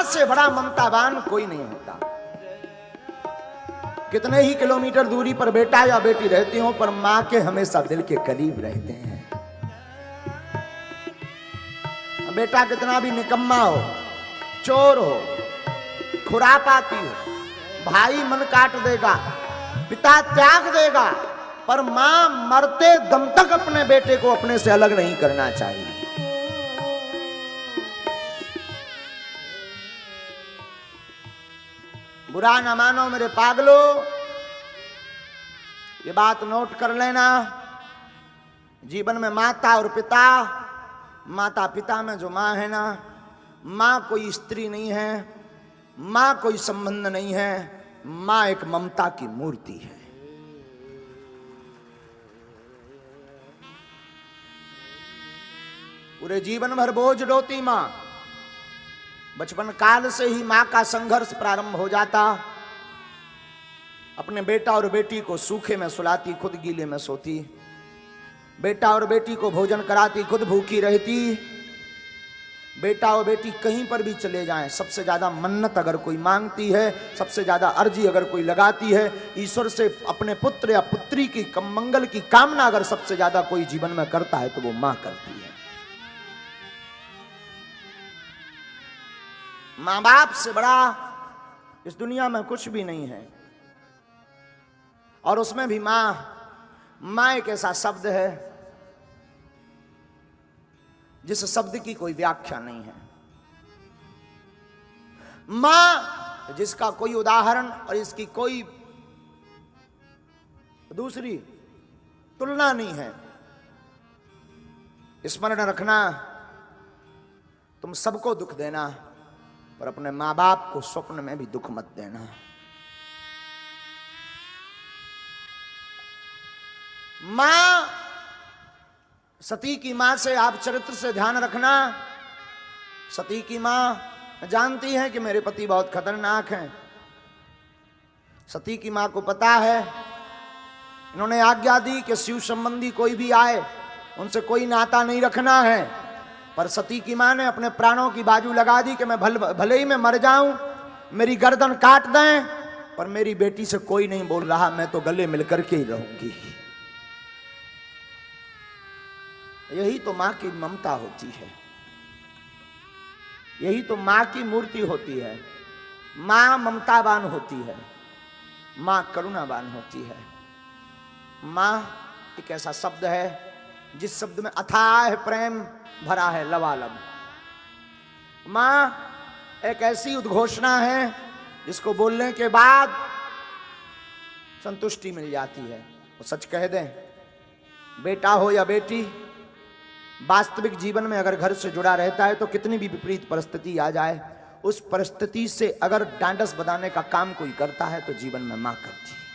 से बड़ा ममतावान कोई नहीं होता। कितने ही किलोमीटर दूरी पर बेटा या बेटी रहती हो, पर मां के हमेशा दिल के करीब रहते हैं। बेटा कितना भी निकम्मा हो, चोर हो, खुरापाती हो, भाई मन काट देगा, पिता त्याग देगा, पर मां मरते दम तक अपने बेटे को अपने से अलग नहीं करना चाहिए। बुरा ना मानो मेरे पागलों, ये बात नोट कर लेना। जीवन में माता और पिता, माता पिता में जो मां है ना, मां कोई स्त्री नहीं है, मां कोई संबंध नहीं है, मां एक ममता की मूर्ति है। पूरे जीवन भर बोझ ढोती मां। बचपन काल से ही मां का संघर्ष प्रारंभ हो जाता। अपने बेटा और बेटी को सूखे में सुलाती, खुद गीले में सोती। बेटा और बेटी को भोजन कराती, खुद भूखी रहती। बेटा और बेटी कहीं पर भी चले जाएं, सबसे ज्यादा मन्नत अगर कोई मांगती है, सबसे ज्यादा अर्जी अगर कोई लगाती है, ईश्वर से अपने पुत्र या पुत्री की मंगल की कामना अगर सबसे ज्यादा कोई जीवन में करता है तो वो मां करती है। मां बाप से बड़ा इस दुनिया में कुछ भी नहीं है। और उसमें भी मां एक ऐसा शब्द है जिस शब्द की कोई व्याख्या नहीं है। मां जिसका कोई उदाहरण और इसकी कोई दूसरी तुलना नहीं है। स्मरण रखना, तुम सबको दुख देना, पर अपने मां बाप को स्वप्न में भी दुख मत देना। मां, सती की मां से आप चरित्र से ध्यान रखना। सती की मां जानती है कि मेरे पति बहुत खतरनाक हैं। सती की मां को पता है, इन्होंने आज्ञा दी कि शिव संबंधी कोई भी आए उनसे कोई नाता नहीं रखना है। पर सती की मां ने अपने प्राणों की बाजू लगा दी कि मैं भले ही मैं मर जाऊं, मेरी गर्दन काट दें, पर मेरी बेटी से कोई नहीं बोल रहा, मैं तो गले मिलकर के ही रहूंगी। यही तो मां की ममता होती है, यही तो मां की मूर्ति होती है। मां ममतावान होती है, मां करुणावान होती है। मां एक ऐसा शब्द है जिस शब्द में अथाह प्रेम भरा है, लबालब। मां एक ऐसी उद्घोषणा है जिसको बोलने के बाद संतुष्टि मिल जाती है। वो सच कह दें, बेटा हो या बेटी, वास्तविक जीवन में अगर घर से जुड़ा रहता है तो कितनी भी विपरीत परिस्थिति आ जाए, उस परिस्थिति से अगर डांडस बंधाने का काम कोई करता है तो जीवन में मां करती है।